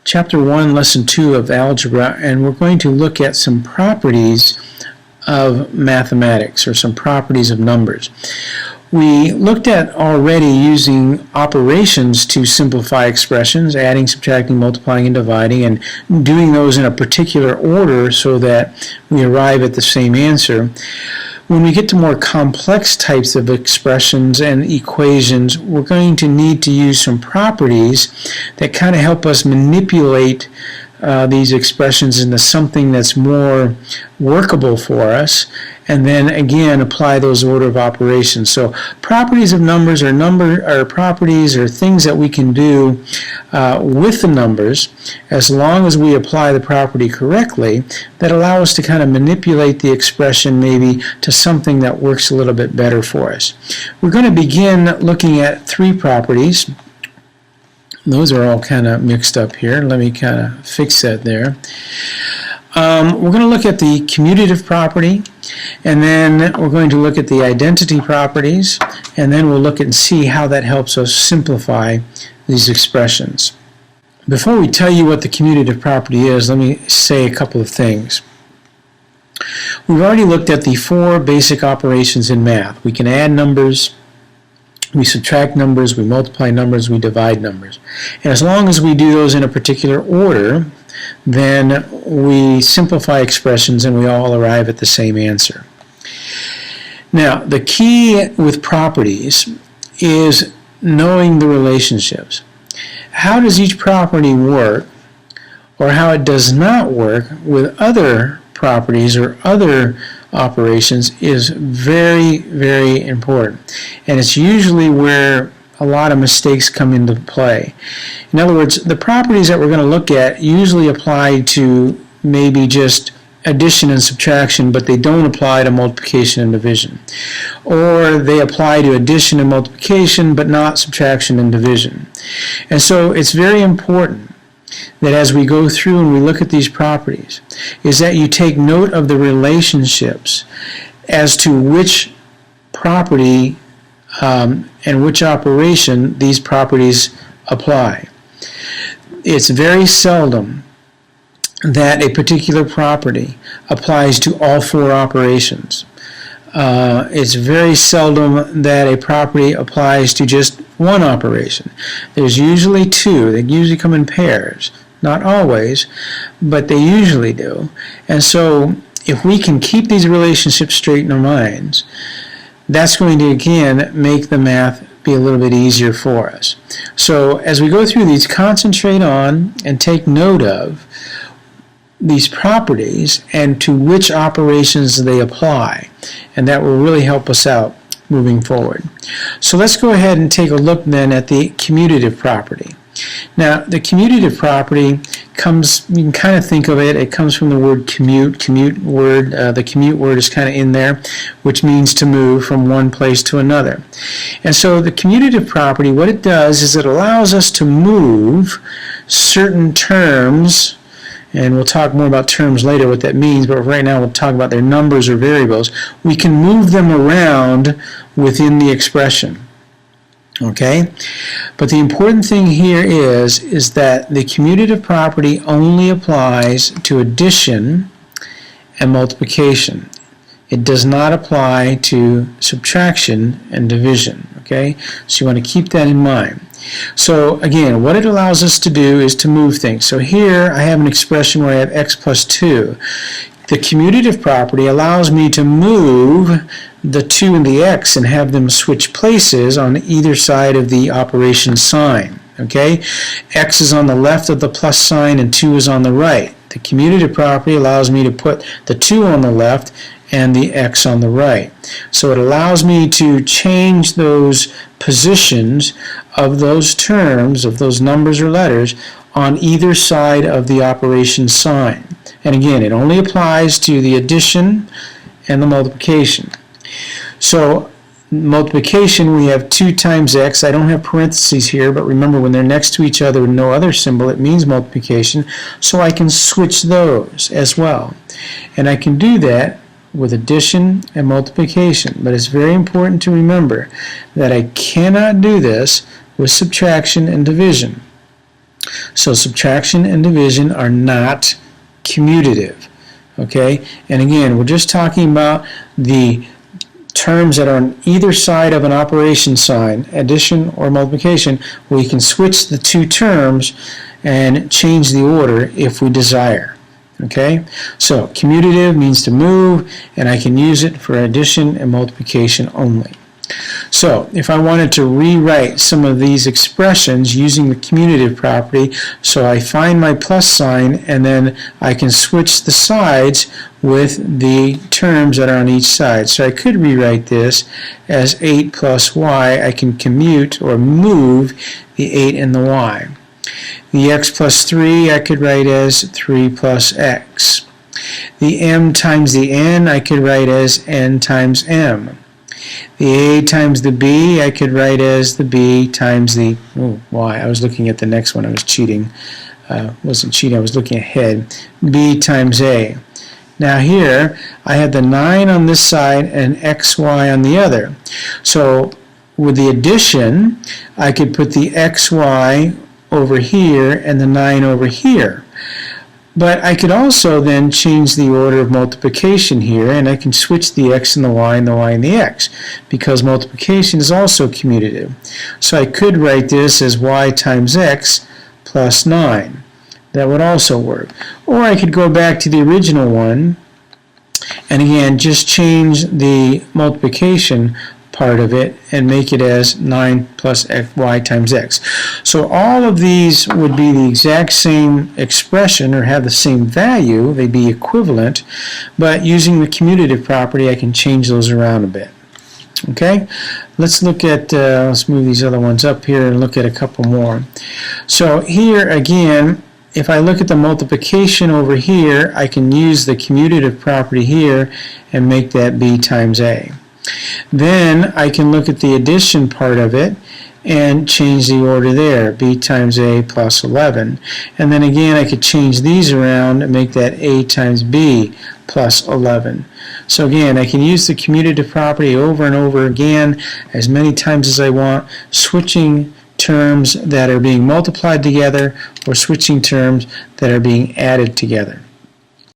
Chapter 1, Lesson 2 of Algebra, and we're going to look at some properties of mathematics, or some properties of numbers. We looked at already using operations to simplify expressions, adding, subtracting, multiplying, and dividing, and doing those in a particular order so that we arrive at the same answer. When we get to more complex types of expressions and equations, we're going to need to use some properties that kind of help us manipulate these expressions into something that's more workable for us, and then again apply those order of operations. So properties of numbers are properties or things that we can do with the numbers as long as we apply the property correctly that allow us to kind of manipulate the expression maybe to something that works a little bit better for us. We're going to begin looking at three properties. Those are all kind of mixed up here. Let me kind of fix that there. We're going to look at the commutative property, and then we're going to look at the identity properties, and then we'll look and see how that helps us simplify these expressions. Before we tell you what the commutative property is, let me say a couple of things. We've already looked at the four basic operations in math. We can add numbers, we subtract numbers, we multiply numbers, we divide numbers. And as long as we do those in a particular order, then we simplify expressions and we all arrive at the same answer. Now, the key with properties is knowing the relationships. How does each property work, or how it does not work with other properties or other operations is very, very important. And it's usually where a lot of mistakes come into play. In other words, the properties that we're going to look at usually apply to maybe just addition and subtraction, but they don't apply to multiplication and division. Or they apply to addition and multiplication, but not subtraction and division. And so it's very important that as we go through and we look at these properties, is that you take note of the relationships as to which property and which operation these properties apply. It's very seldom that a particular property applies to all four operations. It's very seldom that a property applies to just one operation. There's usually two. They usually come in pairs. Not always, but they usually do. And so if we can keep these relationships straight in our minds, that's going to again make the math be a little bit easier for us. So as we go through these, concentrate on and take note of these properties and to which operations they apply, and that will really help us out moving forward. So let's go ahead and take a look then at the commutative property. Now, the commutative property comes, you can kind of think of it, it comes from the word commute. The commute word is kind of in there, which means to move from one place to another. And so the commutative property, what it does is it allows us to move certain terms, and we'll talk more about terms later, what that means, but right now we'll talk about their numbers or variables. We can move them around within the expression. Okay? But the important thing here is that the commutative property only applies to addition and multiplication. It does not apply to subtraction and division. Okay? So you want to keep that in mind. So again, what it allows us to do is to move things. So here I have an expression where I have x plus 2. The commutative property allows me to move the 2 and the x and have them switch places on either side of the operation sign. Okay? X is on the left of the plus sign and 2 is on the right. The commutative property allows me to put the 2 on the left and the x on the right. So it allows me to change those positions of those terms, of those numbers or letters, on either side of the operation sign. And again, it only applies to the addition and the multiplication. So multiplication, we have 2 times x. I don't have parentheses here, but remember when they're next to each other with no other symbol, it means multiplication. So I can switch those as well. And I can do that with addition and multiplication. But it's very important to remember that I cannot do this with subtraction and division. So subtraction and division are not commutative. Okay, and again, we're just talking about the terms that are on either side of an operation sign, addition or multiplication. We can switch the two terms and change the order if we desire. Okay, so commutative means to move, and I can use it for addition and multiplication only. So if I wanted to rewrite some of these expressions using the commutative property, so I find my plus sign and then I can switch the sides with the terms that are on each side. So I could rewrite this as 8 plus y. I can commute or move the 8 and the y. The x plus 3 I could write as 3 plus x. The m times the n I could write as n times m. The a times the b I could write as the b times the y. I was looking at the next one. I was cheating. Wasn't cheating. I was looking ahead. B times a. Now here I had the 9 on this side and xy on the other. So with the addition, I could put the xy over here and the 9 over here. But I could also then change the order of multiplication here, and I can switch the x and the y and the x, because multiplication is also commutative. So I could write this as y times x plus 9. That would also work. Or I could go back to the original one, and again, just change the multiplication part of it and make it as 9 plus y times x. So all of these would be the exact same expression or have the same value. They'd be equivalent, but using the commutative property I can change those around a bit. Okay, let's look at, let's move these other ones up here and look at a couple more. So here again, if I look at the multiplication over here, I can use the commutative property here and make that b times a. Then I can look at the addition part of it and change the order there, b times a plus 11. And then again I could change these around and make that a times b plus 11. So again, I can use the commutative property over and over again as many times as I want, switching terms that are being multiplied together or switching terms that are being added together.